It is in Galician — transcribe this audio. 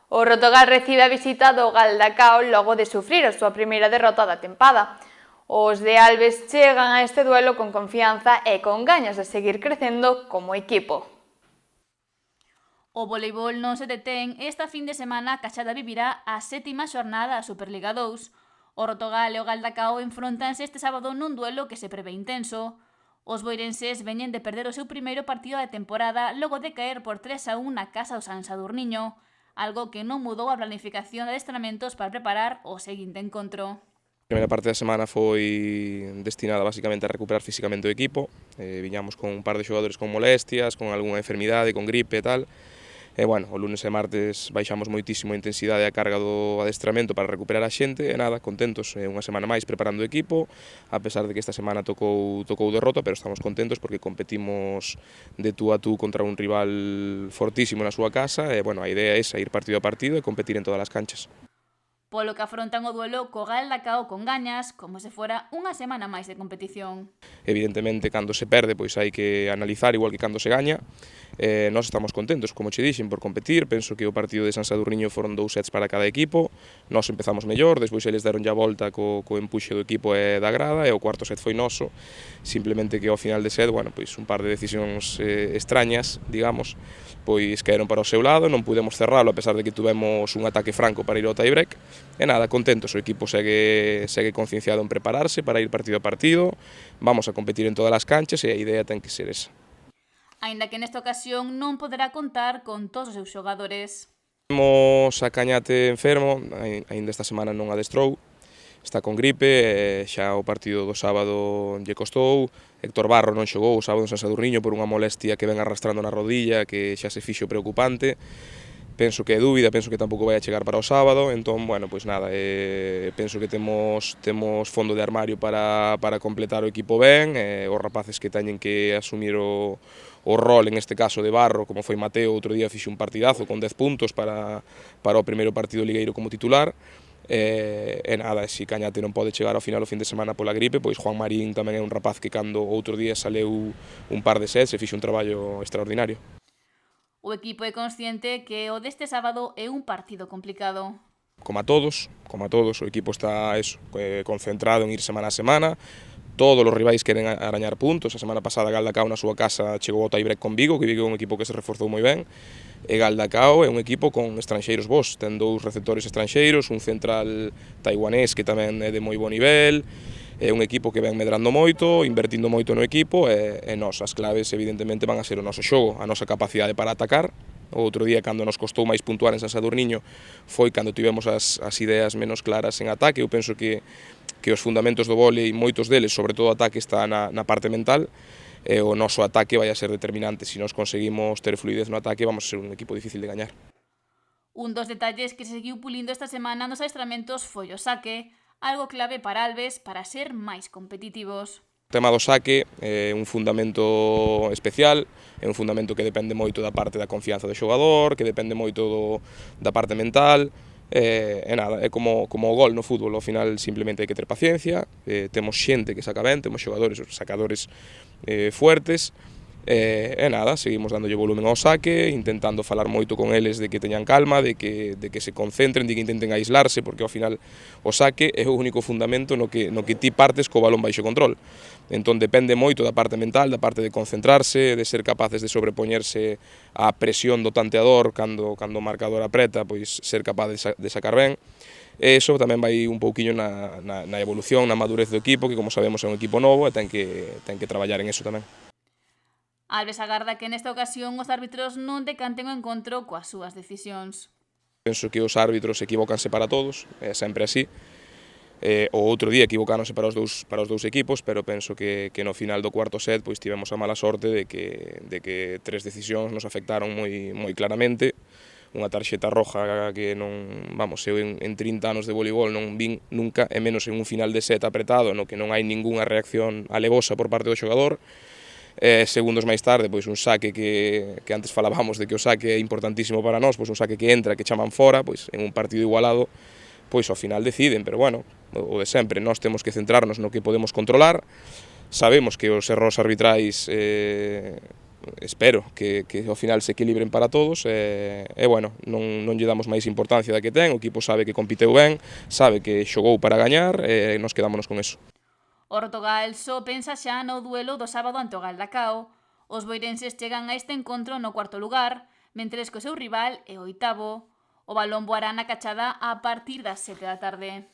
O Rotogal recibe a visita do Galdacao logo de sufrir a súa primeira derrota da tempada. Os de Alves chegan a este duelo con confianza e con gañas de seguir crecendo como equipo. O voleibol non se detén e esta fin de semana a Cachada vivirá a 7ª xornada da Superliga 2. O Rotogal e o Galdacao enfrontanse este sábado nun duelo que se prevé intenso. Os boirenses veñen de perder o seu primeiro partido da temporada logo de caer por 3-1 na casa do San Sadurniño, algo que non mudou a planificación de adestramentos para preparar o seguinte encontro. A primeira parte da semana foi destinada basicamente a recuperar físicamente o equipo. Viñamos con un par de xogadores con molestias, con algunha enfermidade, con gripe e tal. E, bueno, o lunes e martes baixamos moitísimo a intensidade e a carga do adestramento para recuperar a xente e nada, contentos, unha semana máis preparando o equipo, a pesar de que esta semana tocou derrota, pero estamos contentos porque competimos de tú a tú contra un rival fortísimo na súa casa e, bueno, a idea é esa, ir partido a partido e competir en todas as canchas. Polo que afrontan o duelo co Galdacao con gañas, como se fora unha semana máis de competición. Evidentemente, cando se perde, pois hai que analizar igual que cando se gaña. Nós estamos contentos, como che dixen, por competir. Penso que o partido de San Sadurniño foron 2 sets para cada equipo. Nós empezamos mellor, despois eles deron a volta co empuxe do equipo e da grada, e o cuarto set foi noso. Simplemente que ao final de set, bueno, pois un par de decisións extrañas, digamos, pois caeron para o seu lado, non pudemos cerralo a pesar de que tivemos un ataque franco para ir ao tie-break. E nada, contentos, o equipo segue concienciado en prepararse para ir partido a partido, vamos a competir en todas as canchas e a idea ten que ser esa. Aínda que nesta ocasión non poderá contar con todos os seus xogadores. Temos a Cañate enfermo, aínda esta semana non adestrou, está con gripe, e xa o partido do sábado lle costou. Héctor Barro non xogou o sábado en San Sadurniño por unha molestia que ven arrastrando na rodilla, que xa se fixo preocupante. Penso que é dúbida, penso que tampouco vai a chegar para o sábado, entón, bueno, pois nada, penso que temos fondo de armario para completar o equipo ben, os rapaces que teñen que asumir o rol, en este caso de Barro, como foi Mateo, outro día fixe un partidazo con 10 puntos para o primeiro partido ligueiro como titular, e nada, se Cañate non pode chegar ao final o fin de semana pola gripe, pois Juan Marín tamén é un rapaz que cando outro día saleu un par de sets e fixe un traballo extraordinario. O equipo é consciente que o deste sábado é un partido complicado. Como a todos, o equipo está concentrado en ir semana a semana. Todos os rivais queren arañar puntos. A semana pasada Galdacao na súa casa chegou ao tie-break con Vigo, que Vigo é un equipo que se reforzou moi ben. E Galdacao é un equipo con estranxeiros bons, ten 2 receptores estranxeiros, un central taiwanés que tamén é de moi bo nivel. É un equipo que ven medrando moito, invertindo moito no equipo, e nós, as claves evidentemente van a ser o noso xogo, a nosa capacidade para atacar. O outro día, cando nos costou máis puntuar en San Sadurniño, foi cando tivemos as ideas menos claras en ataque. Eu penso que os fundamentos do vólei, moitos deles, sobre todo o ataque, está na parte mental, e o noso ataque vai a ser determinante. Se nós conseguimos ter fluidez no ataque, vamos a ser un equipo difícil de gañar. Un dos detalles que se seguiu pulindo esta semana nos adestramentos foi o saque, algo clave para Alves para ser máis competitivos. O tema do saque é un fundamento especial, é un fundamento que depende moito da parte da confianza do xogador, que depende moito da parte mental, e nada, é como o gol no fútbol, ao final simplemente hai que ter paciencia, temos xente que saca ben, temos xogadores, sacadores fuertes, e nada, seguimos dándolle volumen ao saque, intentando falar moito con eles de que teñan calma, de que se concentren, de que intenten aislarse, porque ao final o saque é o único fundamento no que ti partes co balón baixo control. Entón depende moito da parte mental, da parte de concentrarse, de ser capaces de sobrepoñerse á presión do tanteador cando o marcador apreta, pois ser capaz de sacar ben. E iso tamén vai un pouquiño na evolución, na madurez do equipo, que como sabemos é un equipo novo e ten que traballar en iso tamén. Alves agarda que nesta ocasión os árbitros non decanten o encontro coas súas decisións. Penso que os árbitros equivócanse para todos, é sempre así. O outro día equivocáronse para os dous equipos, pero penso que no final do cuarto set pois tivemos a mala sorte de que 3 decisións nos afectaron moi claramente. Unha tarxeta roja que non, vamos, eu en 30 anos de voleibol non vin nunca, e menos en un final de set apretado no que non hai ningunha reacción alevosa por parte do xogador. Segundos máis tarde, pois un saque que antes falábamos de que o saque é importantísimo para nós, pois un saque que entra, que chaman fora, pois en un partido igualado, pois ao final deciden, pero bueno, o de sempre, nós temos que centrarnos no que podemos controlar. Sabemos que os erros arbitrais espero que ao final se equilibren para todos e bueno, non lle damos máis importancia da que ten, o equipo sabe que compiteu ben, sabe que xogou para gañar e nos quedámonos con eso. O Rotogal só pensa xa no duelo do sábado ante o Galdacao. Os boirenses chegan a este encontro no cuarto lugar, mentres que o seu rival é o oitavo. O balón voará na cachada a partir das 7 da tarde.